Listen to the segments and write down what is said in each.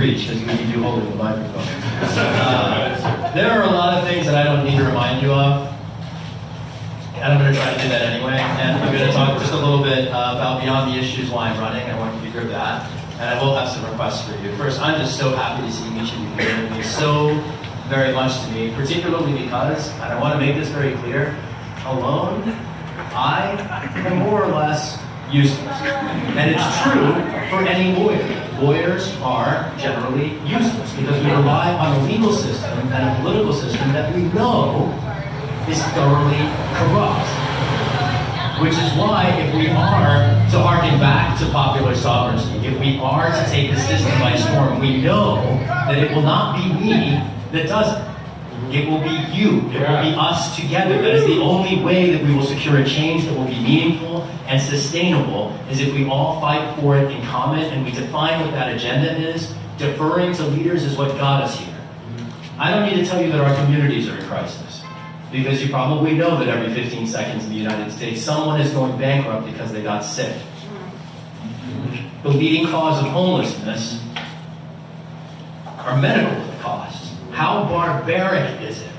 preach, because we need you holding the microphone. There are a lot of things that I don't need to remind you of, and I'm going to try to do that anyway. And I'm going to talk just a little bit about beyond the issues why I'm running. I want you to hear that, and I will have some requests for you. First, I'm just so happy to see each of you here. It means so very much to me, particularly because, and I want to make this very clear, alone, I am more or less useless. And it's true for any lawyer. Lawyers are generally useless because we rely on a legal system and a political system that we know is thoroughly corrupt. Which is why if we are to harken back to popular sovereignty, if we are to take the system by storm, we know that it will not be me that does it. It will be you. It will be us together. That is the only way that we will secure a change that will be meaningful and sustainable, is if we all fight for it in common and we define what that agenda is. Deferring to leaders is what got us here. I don't need to tell you that our communities are in crisis, because you probably know that every 15 seconds in the United States, someone is going bankrupt because they got sick. The leading cause of homelessness are medical costs. How barbaric is it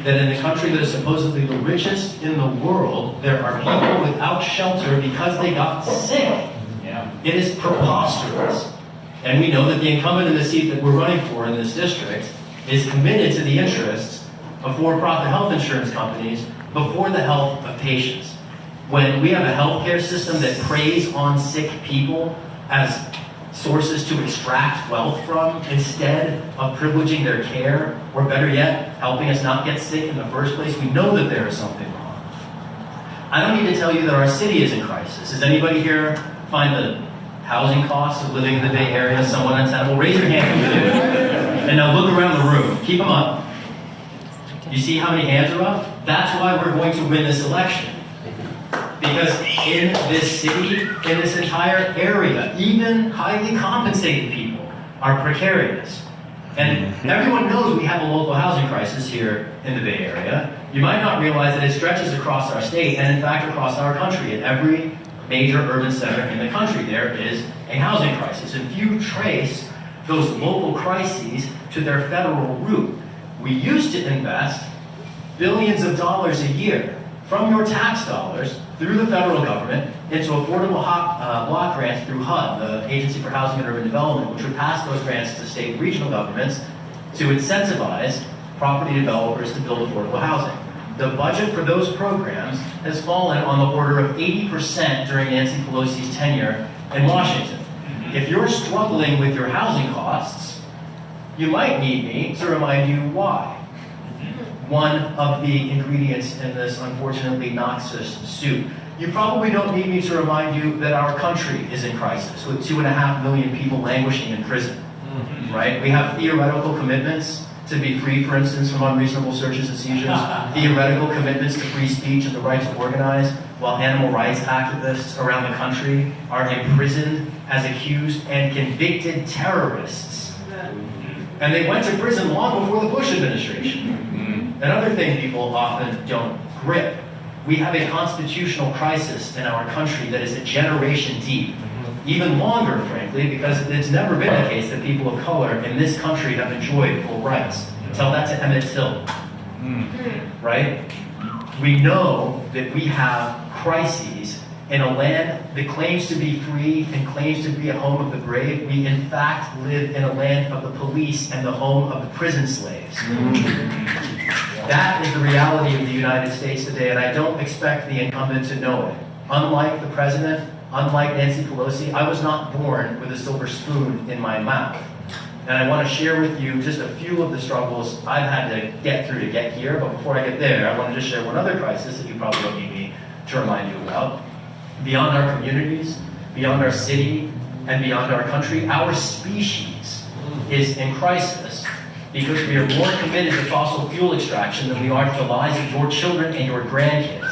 that in the country that is supposedly the richest in the world, there are people without shelter because they got sick? Yeah. It is preposterous. And we know that the incumbent in the seat that we're running for in this district is committed to the interests of for-profit health insurance companies before the health of patients. When we have a healthcare system that preys on sick people as sources to extract wealth from, instead of privileging their care, or better yet, helping us not get sick in the first place, we know that there is something wrong. I don't need to tell you that our city is in crisis. Does anybody here find the housing costs of living in the Bay Area somewhat untenable? Raise your hand if you do. And now look around the room. Keep them up. You see how many hands are up? That's why we're going to win this election. Because in this city, in this entire area, even highly compensated people are precarious. And everyone knows we have a local housing crisis here in the Bay Area. You might not realize that it stretches across our state and in fact across our country. In every major urban center in the country, there is a housing crisis. And few trace those local crises to their federal root. We used to invest billions of dollars a year from your tax dollars through the federal government into affordable block grants through HUD, the Agency for Housing and Urban Development, which would pass those grants to state and regional governments to incentivize property developers to build affordable housing. The budget for those programs has fallen on the order of 80% during Nancy Pelosi's tenure in Washington. If you're struggling with your housing costs, you might need me to remind you why. One of the ingredients in this unfortunately noxious soup. You probably don't need me to remind you that our country is in crisis with 2.5 million people languishing in prison, right? We have theoretical commitments to be free, for instance, from unreasonable searches and seizures, theoretical commitments to free speech and the right to organize, while animal rights activists around the country are imprisoned as accused and convicted terrorists. And they went to prison long before the Bush administration. Another thing people often don't grip, we have a constitutional crisis in our country that is a generation deep. Even longer, frankly, because it's never been the case that people of color in this country have enjoyed full rights. Tell that to Emmett Till, right? We know that we have crises in a land that claims to be free and claims to be a home of the brave. We in fact live in a land of the police and the home of the prison slaves. That is the reality of the United States today, and I don't expect the incumbent to know it. Unlike the president, unlike Nancy Pelosi, I was not born with a silver spoon in my mouth. And I want to share with you just a few of the struggles I've had to get through to get here, but before I get there, I want to just share one other crisis that you probably don't need me to remind you about. Beyond our communities, beyond our city, and beyond our country, our species is in crisis because we are more committed to fossil fuel extraction than we are to the lives of your children and your grandkids.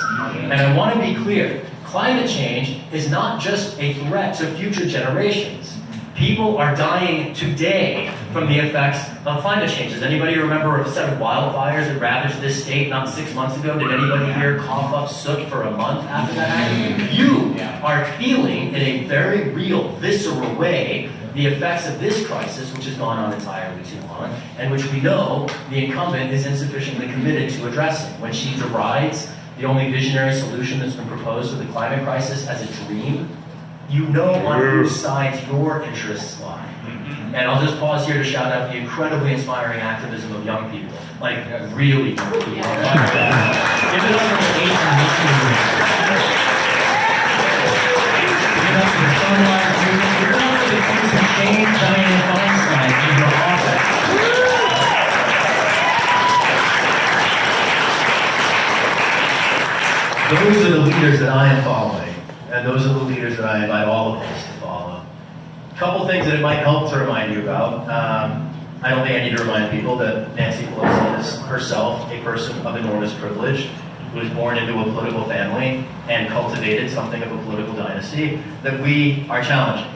And I want to be clear, climate change is not just a threat to future generations. People are dying today from the effects of climate change. Does anybody remember a set of wildfires that ravaged this state not 6 months ago? Did anybody here cough up soot for a month after that happened? You are feeling in a very real, visceral way the effects of this crisis, which has gone on entirely too long, and which we know the incumbent is insufficiently committed to addressing. When she derides the only visionary solution that's been proposed to the climate crisis as a dream, you know on whose side your interests lie. And I'll just pause here to shout out the incredibly inspiring activism of young people. Like, really young people. Give it up for the 8 and 18 years. Give it up for the Sunrise Movement. Give it up for the kids who changed Dianne Feinstein in her office. Those are the leaders that I am following. And those are the leaders that I invite all of us to follow. A couple things that it might help to remind you about. I don't think I need to remind people that Nancy Pelosi is herself a person of enormous privilege, who was born into a political family and cultivated something of a political dynasty that we are challenging.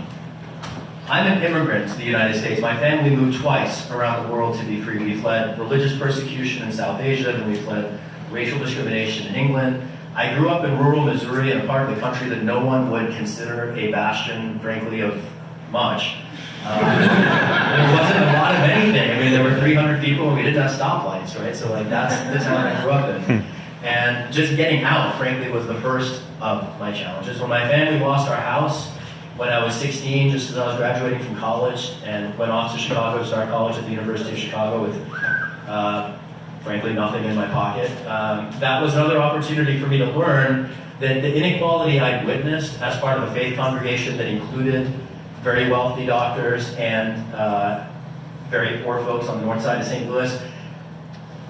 I'm an immigrant to the United States. My family moved twice around the world to be free. We fled religious persecution in South Asia, and we fled racial discrimination in England. I grew up in rural Missouri in a part of the country that no one would consider a bastion, frankly, of much. There wasn't a lot of anything. I mean, there were 300 people and we didn't have stoplights, right? So like that's the town I grew up in. And just getting out, frankly, was the first of my challenges. When my family lost our house when I was 16, just as I was graduating from college, and went off to Chicago to start college at the University of Chicago with frankly, nothing in my pocket. That was another opportunity for me to learn that the inequality I'd witnessed as part of a faith congregation that included very wealthy doctors and very poor folks on the north side of St. Louis,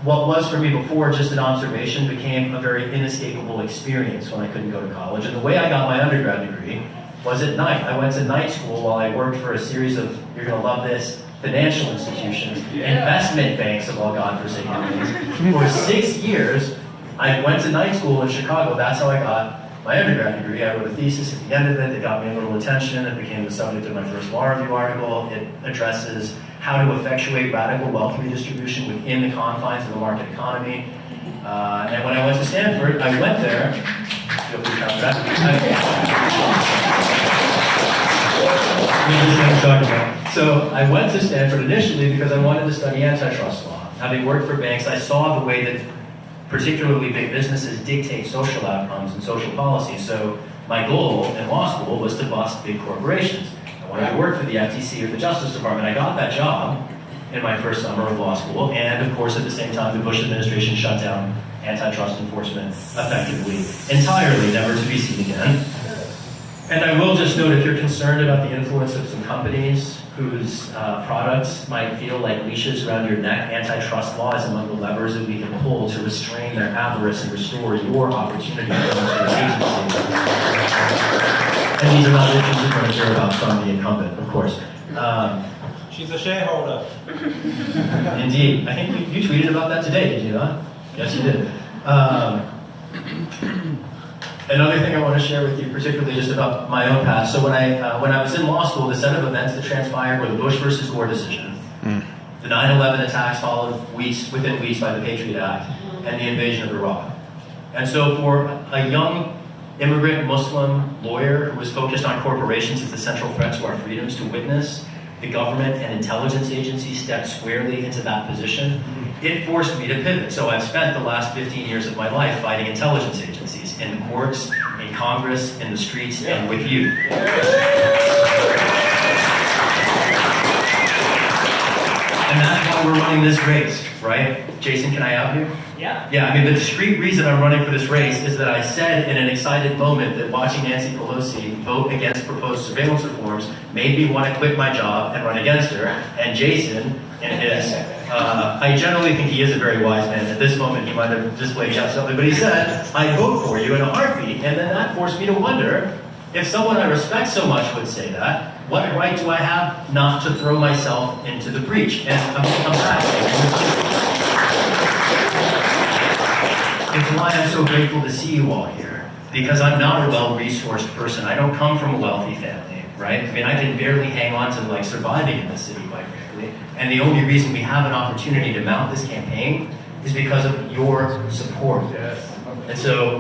what was for me before just an observation became a very inescapable experience when I couldn't go to college. And the way I got my undergrad degree was at night. I went to night school while I worked for a series of, you're gonna love this, financial institutions, investment banks of all godforsaken things. For 6 years, I went to night school in Chicago. That's how I got my undergrad degree. I wrote a thesis at the end of it that got me a little attention. It became the subject of my first law review article. It addresses how to effectuate radical wealth redistribution within the confines of the market economy. And when I went to Stanford, I went there. Feel free to count that. So I went to Stanford initially because I wanted to study antitrust law. Having worked for banks, I saw the way that particularly big businesses dictate social outcomes and social policy. So my goal in law school was to bust big corporations. I wanted to work for the FTC or the Justice Department. I got that job in my first summer of law school, and of course at the same time the Bush administration shut down antitrust enforcement effectively, entirely, never to be seen again. And I will just note, if you're concerned about the influence of some companies whose products might feel like leashes around your neck, antitrust law is among the levers that we can pull to restrain their avarice and restore your opportunity to enter agency. And these are not issues you're going to hear about from the incumbent, of course. She's a shareholder. Indeed. I think you tweeted about that today, did you not? Yes, you did. Another thing I want to share with you, particularly just about my own past. So when I was in law school, the set of events that transpired were the Bush versus Gore decision, the 9/11 attacks followed within weeks by the Patriot Act, and the invasion of Iraq. And so for a young immigrant Muslim lawyer who was focused on corporations as the central threat to our freedoms, to witness the government and intelligence agencies step squarely into that position, it forced me to pivot. So I've spent the last 15 years of my life fighting intelligence agencies in the courts, in Congress, in the streets, and with you. And that's why we're running this race, right? Jason, can I out you? Yeah. Yeah, I mean, the discrete reason I'm running for this race is that I said in an excited moment that watching Nancy Pelosi vote against proposed surveillance reforms made me want to quit my job and run against her. And Jason, in his, I generally think he is a very wise man. At this moment, he might have displayed something, but he said, "I vote for you in a heartbeat." And then that forced me to wonder, if someone I respect so much would say that, what right do I have not to throw myself into the breach? And I'm back. It's why I'm so grateful to see you all here, because I'm not a well-resourced person. I don't come from a wealthy family, right? I mean, I can barely hang on to like surviving in this city, quite frankly. And the only reason we have an opportunity to mount this campaign is because of your support. And so,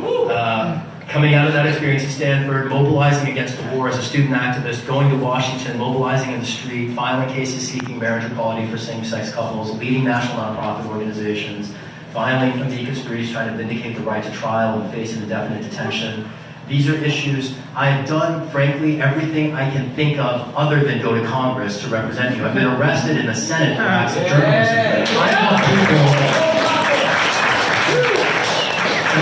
Coming out of that experience at Stanford, mobilizing against the war as a student activist, going to Washington, mobilizing in the street, filing cases seeking marriage equality for same-sex couples, leading national nonprofit organizations, filing amicus briefs trying to vindicate the right to trial in the face of indefinite detention. These are issues I have done, frankly, everything I can think of other than go to Congress to represent you. I've been arrested in the Senate for acts of journalism. I want people.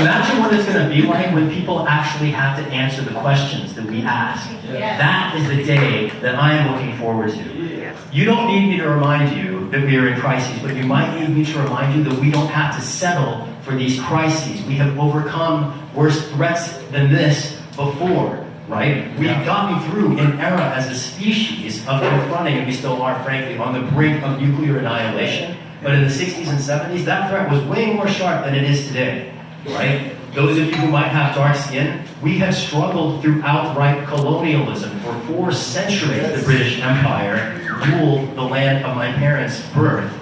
Imagine what it's going to be like when people actually have to answer the questions that we ask. That is the day that I am looking forward to. You don't need me to remind you that we are in crises, but you might need me to remind you that we don't have to settle for these crises. We have overcome worse threats than this before, right? We've gotten through an era as a species of confronting, and we still are, frankly, on the brink of nuclear annihilation. But in the 60s and 70s, that threat was way more sharp than it is today. Right? Those of you who might have dark skin, we have struggled through outright colonialism. For 4 centuries, the British Empire ruled the land of my parents' birth.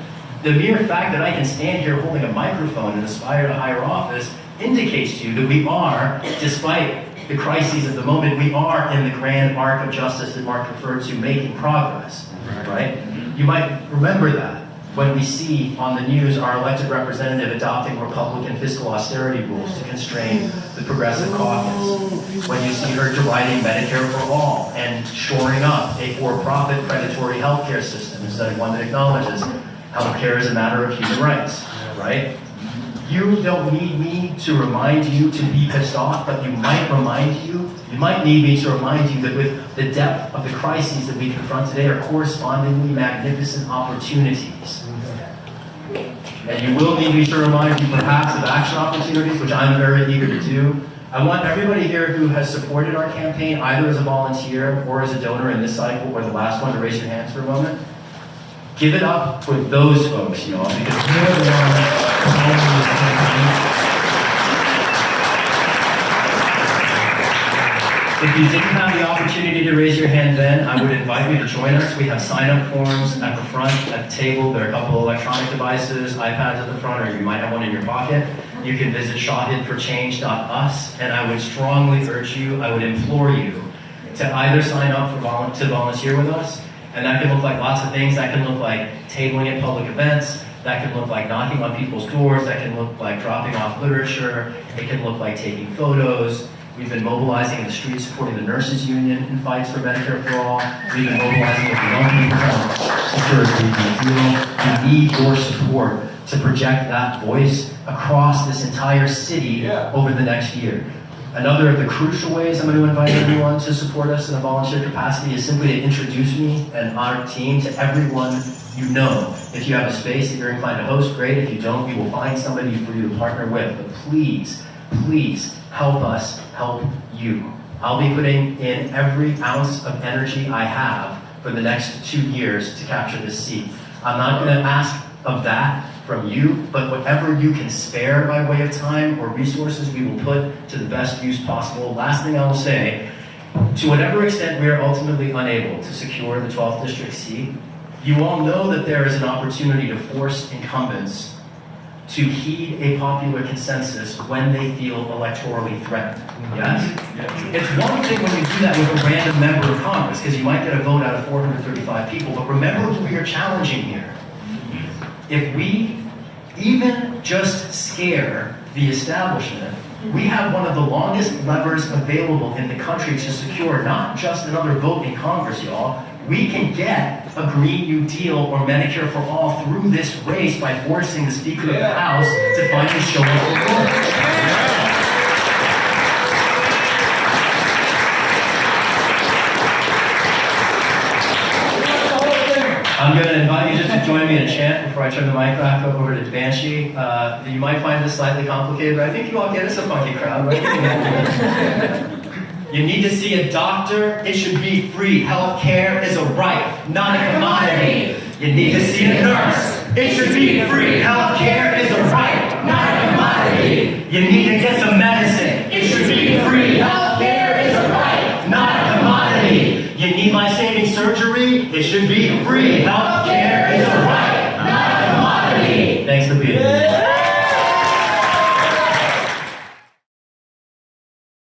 The mere fact that I can stand here holding a microphone and aspire to higher office indicates to you that we are, despite the crises of the moment, we are in the grand arc of justice that Mark referred to, making progress. Right? You might remember that when we see on the news our elected representative adopting Republican fiscal austerity rules to constrain the progressive caucus, when you see her deriding Medicare for all and shoring up a for-profit predatory healthcare system instead of one that acknowledges healthcare is a matter of human rights, right? You don't need me to remind you to be pissed off, but you might need me to remind you that with the depth of the crises that we confront today are correspondingly magnificent opportunities. And you will need me to remind you perhaps of action opportunities, which I'm very eager to do. I want everybody here who has supported our campaign, either as a volunteer or as a donor in this cycle or the last one, to raise your hands for a moment. Give it up for those folks, y'all, because they're the ones following this campaign. If you didn't have the opportunity to raise your hand then, I would invite you to join us. We have sign-up forms at the front, at the table. There are a couple of electronic devices, iPads at the front, or you might have one in your pocket. You can visit shahidforchange.us, and I would strongly urge you, I would implore you, to either sign up to volunteer with us, and that can look like lots of things. That can look like tabling at public events. That can look like knocking on people's doors. That can look like dropping off literature. It can look like taking photos. We've been mobilizing in the streets, supporting the nurses union in fights for Medicare for all. We've been mobilizing with the young people on security. We need your support to project that voice across this entire city over the next year. Another of the crucial ways I'm going to invite everyone to support us in a volunteer capacity is simply to introduce me and our team to everyone you know. If you have a space that you're inclined to host, great. If you don't, we will find somebody for you to partner with. But please, please help us help you. I'll be putting in every ounce of energy I have for the next 2 years to capture this seat. I'm not going to ask of that from you, but whatever you can spare by way of time or resources, we will put to the best use possible. Last thing I will say, to whatever extent we are ultimately unable to secure the 12th district seat, you all know that there is an opportunity to force incumbents to heed a popular consensus when they feel electorally threatened. Yes? It's one thing when you do that with a random member of Congress, because you might get a vote out of 435 people, but remember who we are challenging here. If we even just scare the establishment, we have one of the longest levers available in the country to secure not just another vote in Congress, y'all. We can get a Green New Deal or Medicare for all through this race by forcing the Speaker of the House to finally show us the work. I'm going to invite you just to join me in a chant before I turn the mic back over to Banshee. You might find this slightly complicated, but I think you all get it's a funky crowd, right? You need to see a doctor, it should be free. Health care is a right, not a commodity. You need to see a nurse, it should be free. Health care is a right, not a commodity. You need to get some medicine, it should be free. Health care is a right, not a commodity. You need life-saving surgery, it should be free. Health